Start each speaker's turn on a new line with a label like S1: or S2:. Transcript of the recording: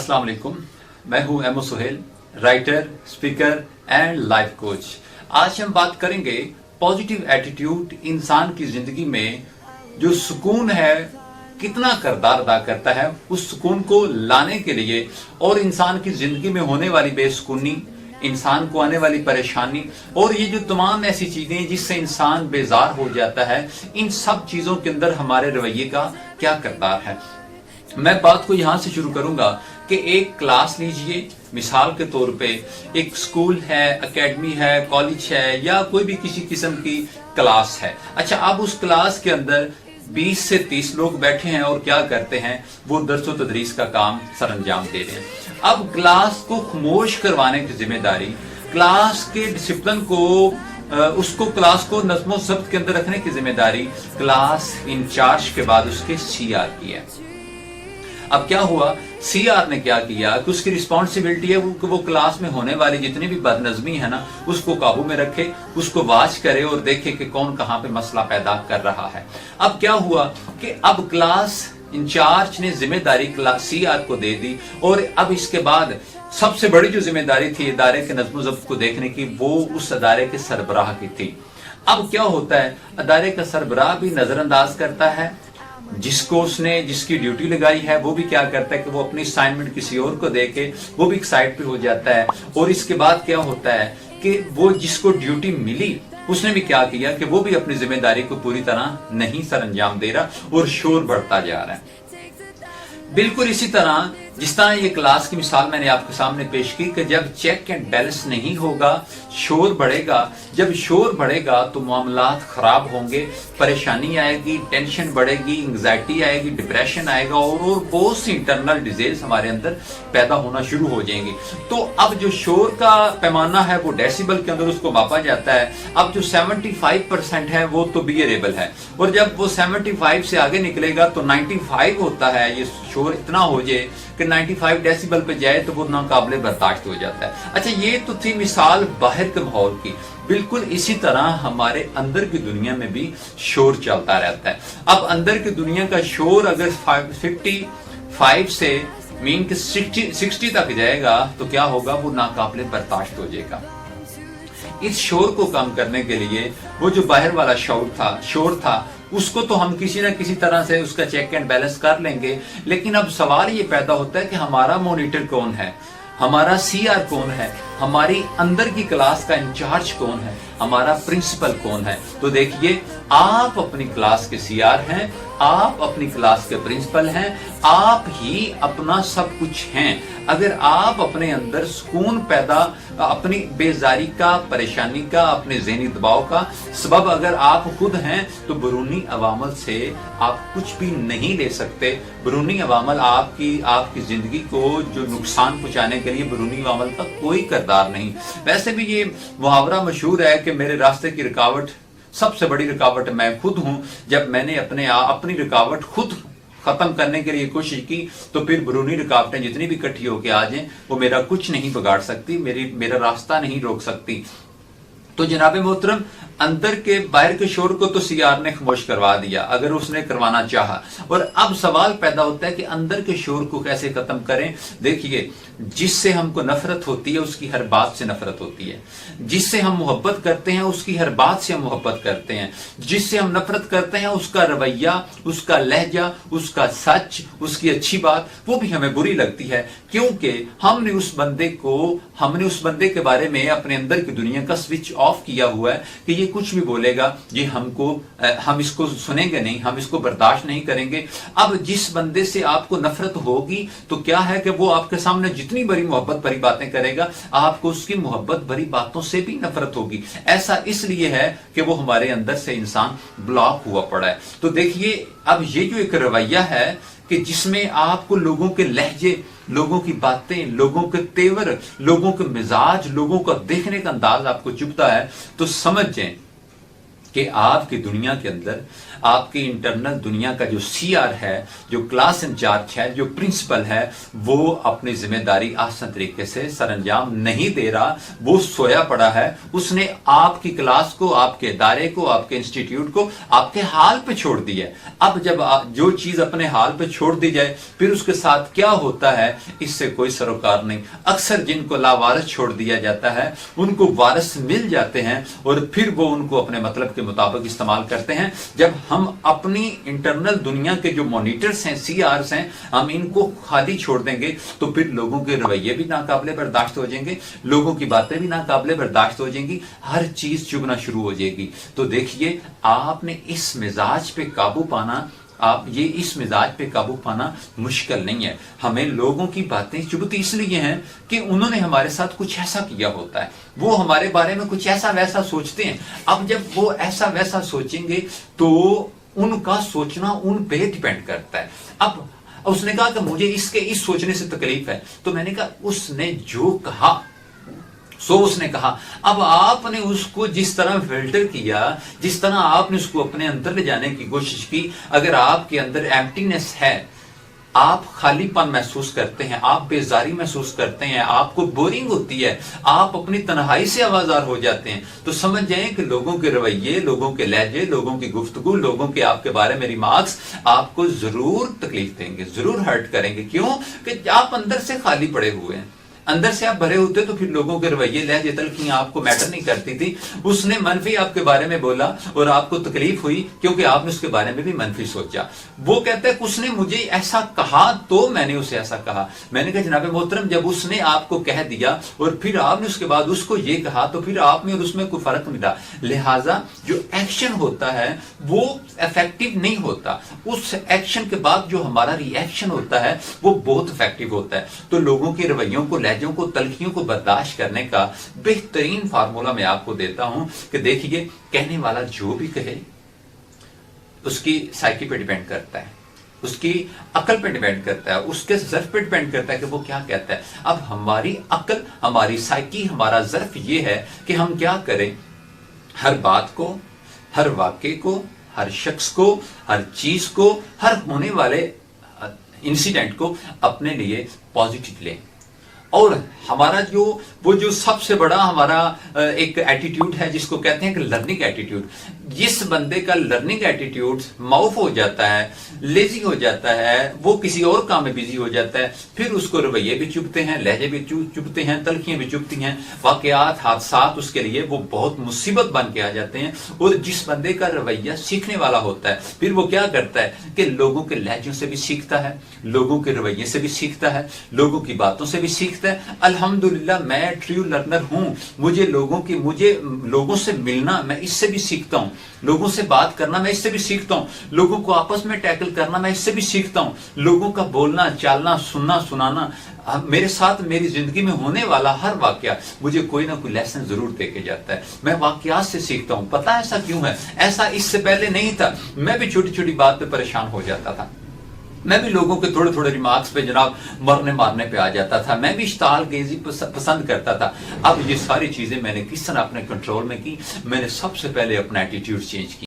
S1: अस्सलाम वालेकुम, मैं हूं MO Suhel, writer, speaker and life coach. आज हम बात करेंगे पॉजिटिव एटीट्यूड इंसान की जिंदगी में जो सुकून है कितना किरदार अदा करता है, उस सुकून को लाने के लिए और इंसान की जिंदगी में होने वाली बेसुकूनी, इंसान को आने वाली परेशानी और ये जो तमाम ऐसी चीजें जिससे इंसान बेजार हो जाता है, इन सब चीजों के अंदर हमारे रवैये का क्या किरदार है। मैं बात को यहां से शुरू करूंगा कि एक क्लास लीजिए, मिसाल के तौर पे एक स्कूल है, एकेडमी है, कॉलेज है या कोई भी किसी किस्म की क्लास है। अच्छा, अब उस क्लास के अंदर 20 से 30 लोग बैठे हैं और क्या करते हैं, वो दर्स व तदरीस का काम सरअंजाम दे रहे हैं। अब क्लास को खामोश करवाने की जिम्मेदारी, क्लास के डिसिप्लिन को उसको क्लास को नज़्म व ज़ब्त के अंदर रखने की जिम्मेदारी क्लास इंचार्ज के बाद उसके सीआर की है। अब क्या हुआ, सीआर ने क्या किया कि उसकी रिस्पॉन्सिबिलिटी है वो क्लास में होने वाली जितनी भी बदनज़मी है ना, उसको काबू में रखे, उसको वाच करे और देखे कि कौन कहां पे मसला पैदा कर रहा है। अब क्या हुआ कि अब क्लास इंचार्ज ने जिम्मेदारी क्लास सीआर को दे दी और अब इसके बाद सबसे बड़ी जो जिम्मेदारी थी इदारे के नज़्म व ज़ब्त को देखने की, वो उस अदारे के सरबराह की थी। अब क्या होता है, अदारे का सरबराह भी नजरअंदाज करता है, जिसको उसने जिसकी ड्यूटी लगाई है वो भी क्या करता है कि वो अपनी असाइनमेंट किसी और को दे के वो भी एक्साइट पे हो जाता है। और इसके बाद क्या होता है कि वो जिसको ड्यूटी मिली उसने भी क्या किया कि वो भी अपनी जिम्मेदारी को पूरी तरह नहीं सरअंजाम दे रहा और शोर बढ़ता जा रहा है। बिल्कुल इसी तरह जिस तरह ये क्लास की मिसाल मैंने आपके सामने पेश की कि जब चेक एंड बैलेंस नहीं होगा, शोर बढ़ेगा। जब शोर बढ़ेगा तो मामलात खराब होंगे, परेशानी आएगी, टेंशन बढ़ेगी, एंग्जाइटी आएगी, डिप्रेशन आएगा और बहुत सी इंटरनल डिजीज हमारे अंदर पैदा होना शुरू हो जाएंगी। तो अब जो शोर का पैमाना है वो डेसिबल के अंदर उसको मापा जाता है। अब जो 75% है वो तो बियरेबल है और जब वो 75 से आगे निकलेगा तो 95 होता है। ये शोर इतना हो जाए कि 95 डेसिबल पे जाए तो वो नाकाबिले बर्दाश्त हो जाता है। अच्छा, ये तो थी मिसाल बाहर के माहौल की। बिल्कुल इसी तरह हमारे अंदर की दुनिया में भी शोर चलता रहता है। अब अंदर की दुनिया का शोर अगर 55 से मीन के 60 तक जाएगा तो क्या होगा, वो नाकाबिले बर्दाश्त हो जाएगा। इस शोर को कम करने के लिए वो जो बाहर वाला शोर था उसको तो हम किसी न किसी तरह से उसका चेक एंड बैलेंस कर लेंगे। लेकिन अब सवाल ये पैदा होता है कि हमारा मॉनिटर कौन है, हमारा सीआर कौन है, हमारी अंदर की क्लास का इंचार्ज कौन है, हमारा प्रिंसिपल कौन है। तो देखिए, आप अपनी क्लास के सीआर हैं, आप अपनी क्लास के प्रिंसिपल हैं, आप ही अपना सब कुछ हैं। अगर आप अपने अंदर सुकून पैदा, अपनी बेजारी का, परेशानी का, अपने ज़हनी दबाव का सबब अगर आप खुद हैं तो बैरूनी अवामल से आप कुछ भी नहीं ले सकते। बैरूनी अवामल आपकी जिंदगी को जो नुकसान पहुंचाने के लिए बैरूनी अवामल का कोई किरदार नहीं। वैसे भी ये मुहावरा मशहूर है कि मेरे रास्ते की रुकावट, सबसे बड़ी रुकावट मैं खुद हूं। जब मैंने अपनी रुकावट खुद खत्म करने के लिए कोशिश की तो फिर बैरूनी रुकावटें जितनी भी इकट्ठी होकर आ जाएं वो मेरा कुछ नहीं बिगाड़ सकती, मेरा रास्ता नहीं रोक सकती। तो जनाब मोहतरम, अंदर के बाहर के शोर को तो सीआर ने खामोश करवा दिया अगर उसने करवाना चाहा। और अब सवाल पैदा होता है कि अंदर के शोर को कैसे खत्म करें। देखिए, जिससे हमको नफरत होती है उसकी हर बात से नफरत होती है, जिससे हम मोहब्बत करते हैं उसकी हर बात से हम मोहब्बत करते हैं, जिससे हम नफरत करते हैं उसका रवैया, उसका लहजा, उसका सच, उसकी अच्छी बात वो भी हमें बुरी लगती है, क्योंकि हमने उस बंदे के बारे में अपने अंदर की दुनिया का स्विच ऑफ किया हुआ है कि ये कुछ भी बोलेगा, ये हम इसको सुनेंगे नहीं, हम इसको बर्दाश्त नहीं करेंगे। अब जिस बंदे से आपको नफरत होगी तो क्या है कि वो आपके सामने जितनी बड़ी मोहब्बत भरी बातें करेगा, आपको उसकी मोहब्बत भरी बातों से भी नफरत होगी। ऐसा इसलिए है कि वो हमारे अंदर से इंसान ब्लॉक हुआ पड़ा है। तो देखिए, अब ये जो एक रवैया है कि जिसमें आपको लोगों के लहजे, लोगों की बातें, लोगों के तेवर, लोगों के मिजाज, लोगों का देखने का अंदाज आपको चुभता है, तो समझ जाएं کہ آپ کی دنیا کے اندر آپ کی انٹرنل دنیا کا جو سی آر ہے، جو کلاس انچارج ہے، جو پرنسپل ہے، وہ اپنی ذمہ داری آسان طریقے سے سر انجام نہیں دے رہا، وہ سویا پڑا ہے۔ اس نے آپ کی کلاس کو، آپ کے ادارے کو، آپ کے انسٹیٹیوٹ کو آپ کے حال پہ چھوڑ دیا ہے۔ اب جب جو چیز اپنے حال پہ چھوڑ دی جائے پھر اس کے ساتھ کیا ہوتا ہے اس سے کوئی سروکار نہیں۔ اکثر جن کو لاوارث چھوڑ دیا جاتا ہے ان کو وارث مل جاتے ہیں اور پھر وہ ان کو اپنے مطلب کے مطابق استعمال کرتے ہیں۔ جب ہم اپنی انٹرنل دنیا کے جو مانیٹرز ہیں، سی آرز ہیں، ہم ان کو خالی چھوڑ دیں گے تو پھر لوگوں کے رویے بھی ناقابل برداشت ہو جائیں گے، لوگوں کی باتیں بھی ناقابل برداشت ہو جائیں گی، ہر چیز چبھنا شروع ہو جائے گی۔ تو دیکھیے آپ نے اس مزاج پہ قابو پانا، اس مزاج پہ قابو پانا مشکل نہیں ہے۔ ہمیں لوگوں کی باتیں چبھتی اس لیے ہیں کہ انہوں نے ہمارے ساتھ کچھ ایسا کیا ہوتا ہے، وہ ہمارے بارے میں کچھ ایسا ویسا سوچتے ہیں۔ اب جب وہ ایسا ویسا سوچیں گے تو ان کا سوچنا ان پہ ڈیپینڈ کرتا ہے۔ اب اس نے کہا کہ مجھے اس سوچنے سے تکلیف ہے، تو میں نے کہا اس نے جو کہا سو اس نے کہا۔ اب آپ نے اس کو جس طرح فلٹر کیا، جس طرح آپ نے اس کو اپنے اندر لے جانے کی کوشش کی، اگر آپ کے اندر ایمپٹینس ہے، آپ خالی پن محسوس کرتے ہیں، آپ بیزاری محسوس کرتے ہیں، آپ کو بورنگ ہوتی ہے، آپ اپنی تنہائی سے آوازار ہو جاتے ہیں، تو سمجھ جائیں کہ لوگوں کے رویے، لوگوں کے لہجے، لوگوں کی گفتگو، لوگوں کے آپ کے بارے میں ریمارکس آپ کو ضرور تکلیف دیں گے، ضرور ہرٹ کریں گے۔ کیوں کہ آپ اندر سے خالی پڑے ہوئے ہیں، اندر سے آپ بھرے ہوتے تو پھر لوگوں کے رویے، لہجے، تلخیاں آپ کو میٹر نہیں کرتی تھی۔ اس نے منفی آپ کے بارے میں بولا اور آپ کو تکلیف ہوئی کیونکہ آپ نے اس کے بارے میں بھی منفی سوچا۔ وہ کہتا ہے کہ اس نے مجھے ایسا کہا تو میں نے اسے ایسا کہا۔ میں نے کہا جناب محترم، جب اس نے آپ کو کہہ دیا اور پھر آپ نے اس کے بعد اس کو یہ کہا تو پھر آپ میں اور اس میں کوئی فرق ملا۔ لہٰذا جو ایکشن ہوتا ہے وہ افیکٹو نہیں ہوتا، اس ایکشن کے بعد جو ہمارا ری ایکشن ہوتا ہے وہ بہت افیکٹو ہوتا ہے۔ تو لوگوں کے رویوں کو، لہجوں کو، تلخیوں کو برداشت کرنے کا بہترین فارمولا میں آپ کو دیتا ہوں کہ دیکھیے، کہنے والا جو بھی کہے اس کی سائیکی پہ ڈیپینڈ کرتا ہے، اس کی عقل پہ ڈیپینڈ کرتا ہے، اس کے ظرف پہ ڈیپینڈ کرتا ہے کہ وہ کیا کہتا ہے۔ اب ہماری عقل، ہماری سائیکی، ہمارا ظرف یہ ہے کہ ہم کیا کریں، ہر بات کو، ہر واقعے کو، ہر شخص کو، ہر چیز کو، ہر ہونے والے انسیڈنٹ کو اپنے لیے پازیٹیو لیں۔ اور ہمارا وہ جو سب سے بڑا ہمارا ایک ایٹیٹیوڈ ہے جس کو کہتے ہیں کہ لرننگ ایٹیٹیوڈ، جس بندے کا لرننگ ایٹیٹیوڈ معاف ہو جاتا ہے، لیزی ہو جاتا ہے، وہ کسی اور کام میں بیزی ہو جاتا ہے، پھر اس کو رویے بھی چبھتے ہیں، لہجے بھی چبھتے ہیں، تلخیاں بھی چبھتی ہیں، واقعات، حادثات اس کے لیے وہ بہت مصیبت بن کے آ جاتے ہیں۔ اور جس بندے کا رویہ سیکھنے والا ہوتا ہے پھر وہ کیا کرتا ہے کہ لوگوں کے لہجوں سے بھی سیکھتا ہے، لوگوں کے رویے سے بھی سیکھتا ہے، لوگوں کی باتوں سے بھی سیکھتا ہے۔ الحمدللہ میں ٹریو لرنر ہوں، مجھے لوگوں سے ملنا، میں اس سے بھی سیکھتا ہوں، لوگوں سے بات کرنا میں اس سے بھی سیکھتا ہوں، لوگوں کو آپس میں ٹیکل کرنا میں اس سے بھی سیکھتا ہوں، لوگوں کا بولنا، چالنا، سننا، سنانا، میرے ساتھ میری زندگی میں ہونے والا ہر واقعہ مجھے کوئی نہ کوئی لیسن ضرور دے کے جاتا ہے۔ میں واقعات سے سیکھتا ہوں۔ پتہ ایسا کیوں ہے؟ ایسا اس سے پہلے نہیں تھا، میں بھی چھوٹی چھوٹی بات پہ پریشان ہو جاتا تھا، میں بھی لوگوں کے تھوڑے تھوڑے ریمارکس پہ جناب مارنے پہ آ جاتا تھا، میں بھی اشتعال گیزی پسند کرتا تھا۔ اب یہ ساری چیزیں میں نے کس طرح اپنے کنٹرول میں کی؟ میں نے سب سے پہلے اپنا ایٹیٹیوڈ چینج کیا۔